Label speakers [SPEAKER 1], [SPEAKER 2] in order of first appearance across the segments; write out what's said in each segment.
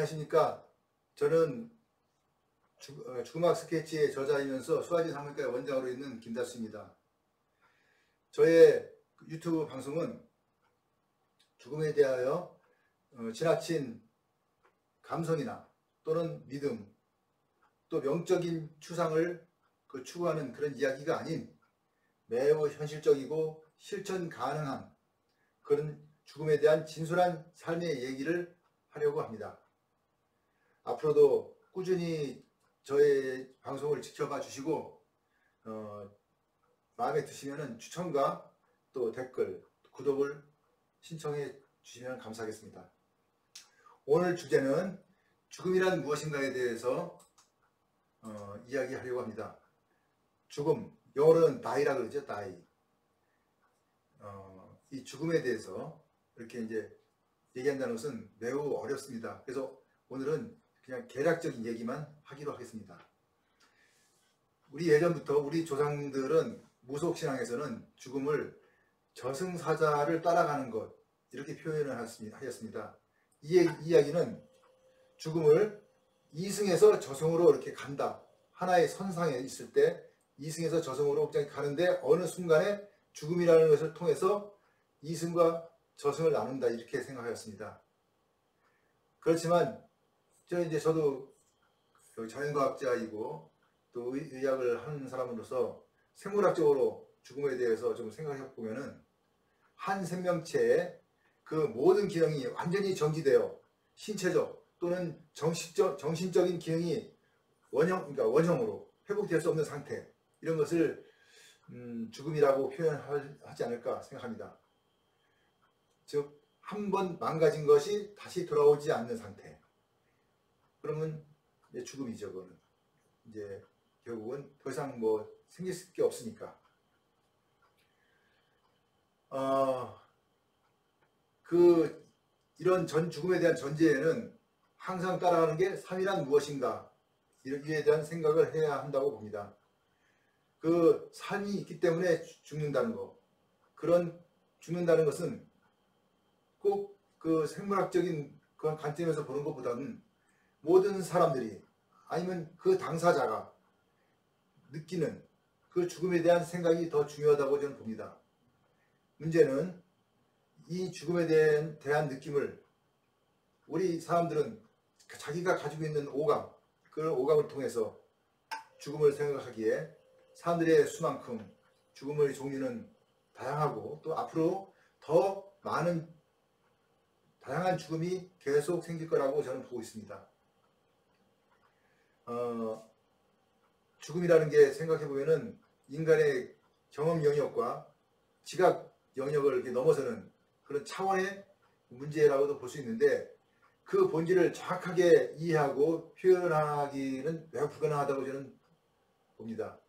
[SPEAKER 1] 안녕하십니까. 저는 죽음학 스케치의 저자이면서 수아지 상문과의 원장으로 있는 김다수입니다. 저의 유튜브 방송은 죽음에 대하여 지나친 감성이나 또는 믿음, 또 명적인 추상을 추구하는 그런 이야기가 아닌 매우 현실적이고 실천 가능한 그런 죽음에 대한 진솔한 삶의 얘기를 하려고 합니다. 앞으로도 꾸준히 저의 방송을 지켜봐 주시고 마음에 드시면 추천과 또 댓글, 구독을 신청해 주시면 감사하겠습니다. 오늘 주제는 죽음이란 무엇인가에 대해서 이야기하려고 합니다. 죽음, 영어로는 die라고 그러죠. die. 이 죽음에 대해서 이렇게 이제 얘기한다는 것은 매우 어렵습니다. 그래서 오늘은 그냥 개략적인 얘기만 하기로 하겠습니다. 우리 예전부터 우리 조상들은 무속신앙에서는 죽음을 저승사자를 따라가는 것 이렇게 표현을 하였습니다. 이 이야기는 죽음을 이승에서 저승으로 이렇게 간다. 하나의 선상에 있을 때 이승에서 저승으로 가는데 어느 순간에 죽음이라는 것을 통해서 이승과 저승을 나눈다 이렇게 생각하였습니다. 그렇지만 저도 자연과학자이고 또 의학을 하는 사람으로서 생물학적으로 죽음에 대해서 좀 생각해 보면은 한 생명체의 그 모든 기능이 완전히 정지되어 신체적 또는 정신적인 기능이 그러니까 원형으로 회복될 수 없는 상태, 이런 것을 죽음이라고 표현하지 않을까 생각합니다. 즉, 한 번 망가진 것이 다시 돌아오지 않는 상태. 그러면 이제 죽음이죠. 그거는 이제 결국은 더 이상 생길 게 없으니까. 이런 죽음에 대한 전제에는 항상 따라가는 게 삶이란 무엇인가, 이에 대한 생각을 해야 한다고 봅니다. 그 삶이 있기 때문에 죽는다는 거, 그런 죽는다는 것은 꼭 그 생물학적인 그런 관점에서 보는 것보다는 모든 사람들이 아니면 그 당사자가 느끼는 그 죽음에 대한 생각이 더 중요하다고 저는 봅니다. 문제는 이 죽음에 대한 느낌을 우리 사람들은 자기가 가지고 있는 오감, 그런 오감을 통해서 죽음을 생각하기에 사람들의 수만큼 죽음의 종류는 다양하고 또 앞으로 더 많은 다양한 죽음이 계속 생길 거라고 저는 보고 있습니다. 죽음이라는 게 생각해 보면은 인간의 경험 영역과 지각 영역을 이렇게 넘어서는 그런 차원의 문제라고도 볼 수 있는데, 그 본질을 정확하게 이해하고 표현하기는 매우 불가능하다고 저는 봅니다.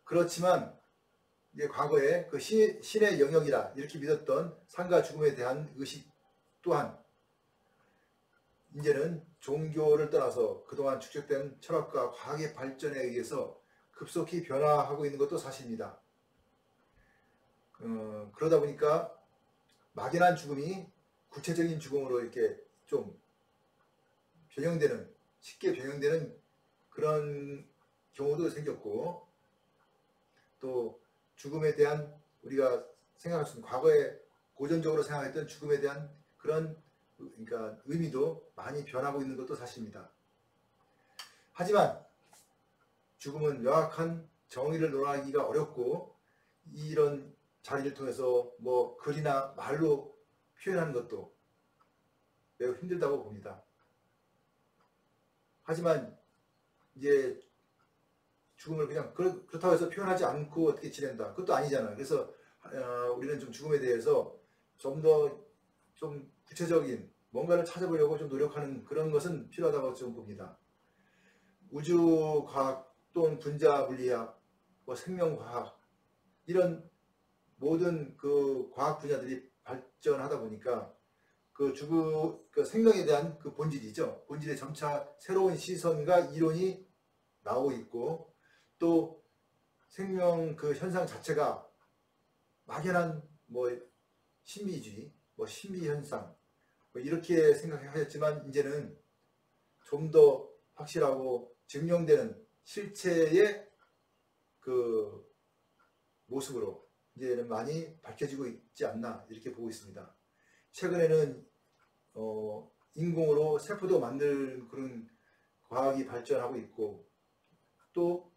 [SPEAKER 1] 그렇지만 이제 과거에 그 신의 영역이라 이렇게 믿었던 삶과 죽음에 대한 의식 또한 이제는 종교를 떠나서 그동안 축적된 철학과 과학의 발전에 의해서 급속히 변화하고 있는 것도 사실입니다. 그러다 보니까 막연한 죽음이 구체적인 죽음으로 이렇게 좀 쉽게 변형되는 그런 경우도 생겼고, 또 죽음에 대한 우리가 생각할 수 있는 과거에 고전적으로 생각했던 죽음에 대한 그런 의미도 많이 변하고 있는 것도 사실입니다. 하지만 죽음은 명확한 정의를 논하기가 어렵고, 이런 자리를 통해서 글이나 말로 표현하는 것도 매우 힘들다고 봅니다. 하지만 이제 죽음을 그냥 그렇다고 해서 표현하지 않고 어떻게 지낸다, 그것도 아니잖아요. 그래서 우리는 좀 죽음에 대해서 좀 더 구체적인 뭔가를 찾아보려고 좀 노력하는 그런 것은 필요하다고 좀 봅니다. 우주과학 또는 분자물리학, 생명과학, 이런 모든 그 과학 분야들이 발전하다 보니까 그 생명에 대한 그 본질이죠. 본질에 점차 새로운 시선과 이론이 나오고 있고, 또 생명 그 현상 자체가 막연한 신비주의, 신비현상, 뭐 이렇게 생각하셨지만 이제는 좀 더 확실하고 증명되는 실체의 그 모습으로 이제는 많이 밝혀지고 있지 않나 이렇게 보고 있습니다. 최근에는 인공으로 세포도 만들 그런 과학이 발전하고 있고 또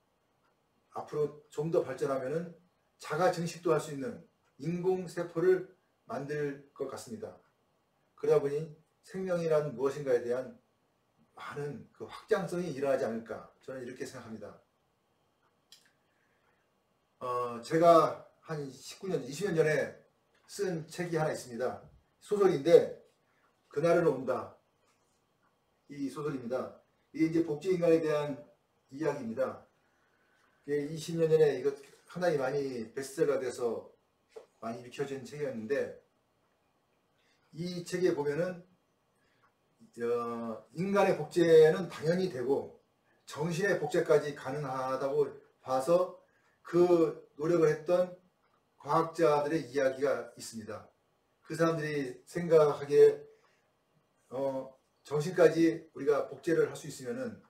[SPEAKER 1] 앞으로 좀 더 발전하면은 자가 증식도 할 수 있는 인공 세포를 만들 것 같습니다. 그러다 보니 생명이란 무엇인가에 대한 많은 그 확장성이 일어나지 않을까 저는 이렇게 생각합니다. 제가 한 19년, 20년 전에 쓴 책이 하나 있습니다. 소설인데 그날은 온다. 이 소설입니다. 이게 이제 복제인간에 대한 이야기입니다. 20년 전에 이거 상당히 많이 베스트셀러가 돼서 많이 읽혀진 책이었는데 이 책에 보면은 인간의 복제는 당연히 되고 정신의 복제까지 가능하다고 봐서 그 노력을 했던 과학자들의 이야기가 있습니다. 그 사람들이 생각하기에 정신까지 우리가 복제를 할 수 있으면은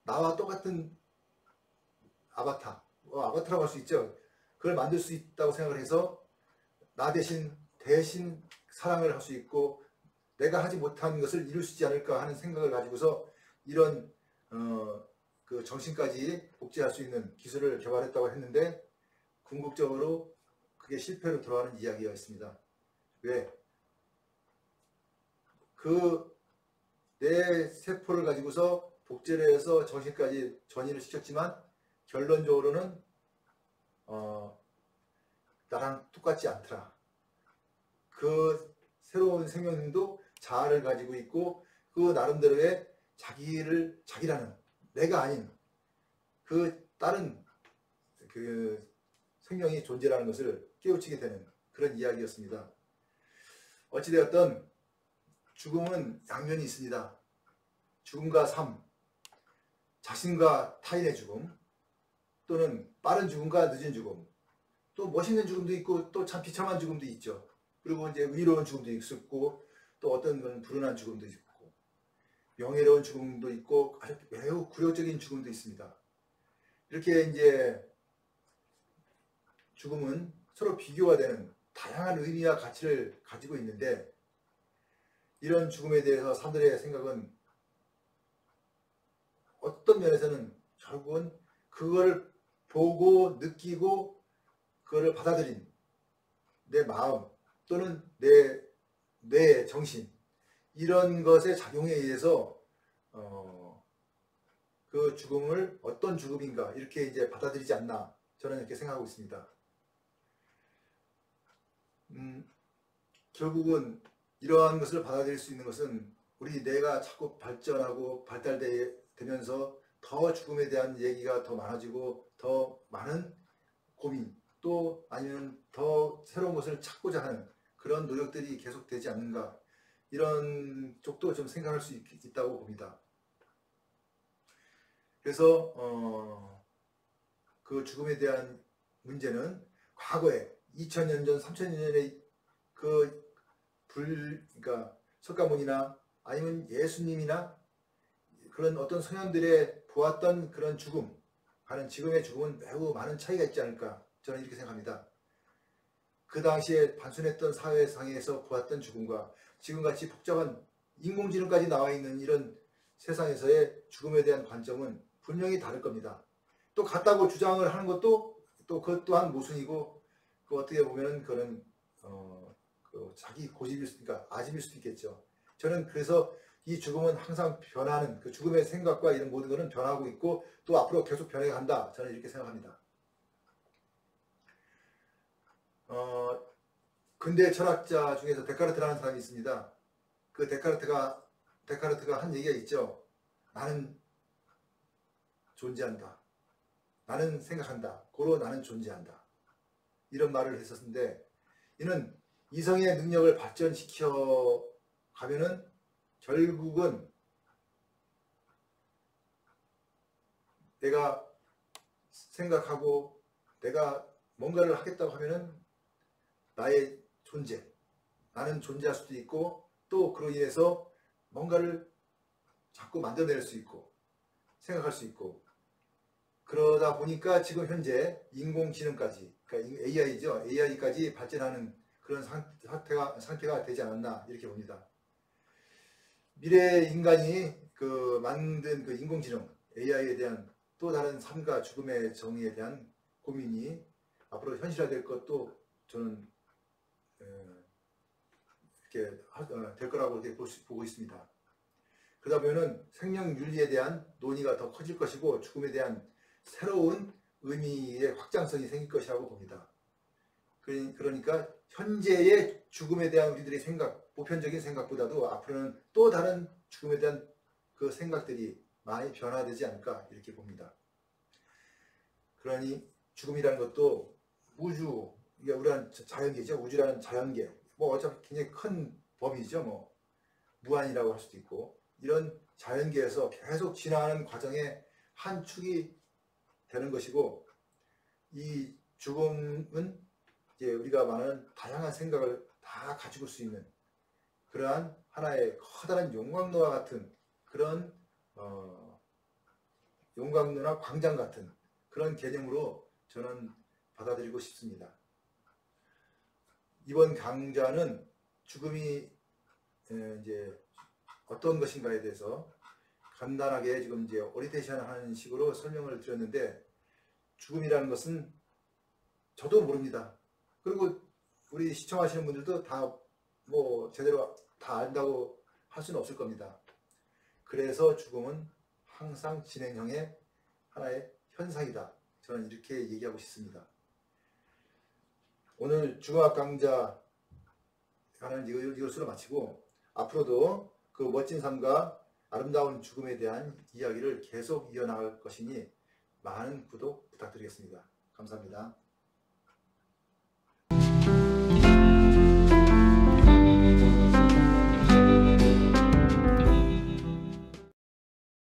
[SPEAKER 1] 나와 똑같은 아바타라고 할 수 있죠. 그걸 만들 수 있다고 생각을 해서 나 대신 사랑을 할 수 있고 내가 하지 못한 것을 이룰 수 있지 않을까 하는 생각을 가지고서 이런 그 정신까지 복제할 수 있는 기술을 개발했다고 했는데 궁극적으로 그게 실패로 돌아가는 이야기가 있습니다. 왜? 그 내 세포를 가지고서 복제를 해서 정신까지 전이를 시켰지만 결론적으로는 나랑 똑같지 않더라. 그 새로운 생명도 자아를 가지고 있고 그 나름대로의 자기라는 내가 아닌 그 다른 그 생명이 존재라는 것을 깨우치게 되는 그런 이야기였습니다. 어찌되었든 죽음은 양면이 있습니다. 죽음과 삶, 자신과 타인의 죽음, 또는 빠른 죽음과 늦은 죽음, 또 멋있는 죽음도 있고 또 참 비참한 죽음도 있죠. 그리고 이제 의로운 죽음도 있었고 또 어떤 건 불운한 죽음도 있고 명예로운 죽음도 있고 아주 매우 굴욕적인 죽음도 있습니다. 이렇게 이제 죽음은 서로 비교가 되는 다양한 의미와 가치를 가지고 있는데 이런 죽음에 대해서 사람들의 생각은 어떤 면에서는 결국은 그걸 보고 느끼고 그거를 받아들인 내 마음 또는 내 정신 이런 것의 작용에 의해서 그 죽음을 어떤 죽음인가 이렇게 이제 받아들이지 않나 저는 이렇게 생각하고 있습니다. 결국은 이러한 것을 받아들일 수 있는 것은 우리 뇌가 자꾸 발전하고 발달되면서 더 죽음에 대한 얘기가 더 많아지고 더 많은 고민 또 아니면 더 새로운 것을 찾고자 하는 그런 노력들이 계속되지 않는가 이런 쪽도 좀 생각할 수 있다고 봅니다. 그래서 그 죽음에 대한 문제는 과거에 2000년 전, 3000년 전에 그러니까 석가모니나 아니면 예수님이나 그런 어떤 성현들의 보았던 그런 죽음, 하는 지금의 죽음은 매우 많은 차이가 있지 않을까 저는 이렇게 생각합니다. 그 당시에 단순했던 사회상에서 보았던 죽음과 지금같이 복잡한 인공지능까지 나와 있는 이런 세상에서의 죽음에 대한 관점은 분명히 다를 겁니다. 또 같다고 주장을 하는 것도 또 그것 또한 모순이고 그 어떻게 보면 그는 그 자기 고집일 수도 있으니까 아집일 수도 있겠죠. 저는 그래서 이 죽음은 항상 변하는 그 죽음의 생각과 이런 모든 것은 변하고 있고 또 앞으로 계속 변해간다. 저는 이렇게 생각합니다. 근대 철학자 중에서 데카르트라는 사람이 있습니다. 그 데카르트가 한 얘기가 있죠. 나는 존재한다. 나는 생각한다. 고로 나는 존재한다. 이런 말을 했었는데 이는 이성의 능력을 발전시켜 가면은 결국은 내가 생각하고 내가 뭔가를 하겠다고 하면은 나의 존재, 나는 존재할 수도 있고 또 그로 인해서 뭔가를 자꾸 만들어낼 수 있고 생각할 수 있고 그러다 보니까 지금 현재 인공지능까지 그러니까 AI죠. AI까지 발전하는 그런 상태가 되지 않았나 이렇게 봅니다. 미래 인간이 그 만든 그 인공지능 AI에 대한 또 다른 삶과 죽음의 정의에 대한 고민이 앞으로 현실화될 것도 저는 이렇게 될 거라고 이렇게 보고 있습니다. 그러다 보면은 생명윤리에 대한 논의가 더 커질 것이고 죽음에 대한 새로운 의미의 확장성이 생길 것이라고 봅니다. 그러니까 현재의 죽음에 대한 우리들의 생각, 보편적인 생각보다도 앞으로는 또 다른 죽음에 대한 그 생각들이 많이 변화되지 않을까 이렇게 봅니다. 그러니 죽음이라는 것도 우주, 이게 우리는 자연계죠. 우주라는 자연계, 뭐 어차피 굉장히 큰 범위죠. 뭐 무한이라고 할 수도 있고 이런 자연계에서 계속 진화하는 과정의 한 축이 되는 것이고 이 죽음은 이제 우리가 말하는 다양한 생각을 다 가지고 수 있는 그러한 하나의 커다란 용광로와 같은 그런 용광로나 광장 같은 그런 개념으로 저는 받아들이고 싶습니다. 이번 강좌는 죽음이 이제 어떤 것인가에 대해서 간단하게 지금 이제 오리엔테이션하는 식으로 설명을 드렸는데 죽음이라는 것은 저도 모릅니다. 그리고 우리 시청하시는 분들도 다 뭐 제대로 다 안다고 할 수는 없을 겁니다. 그래서 죽음은 항상 진행형의 하나의 현상이다. 저는 이렇게 얘기하고 싶습니다. 오늘 죽음학 강좌 하는 이것으로 마치고 앞으로도 그 멋진 삶과 아름다운 죽음에 대한 이야기를 계속 이어나갈 것이니 많은 구독 부탁드리겠습니다. 감사합니다.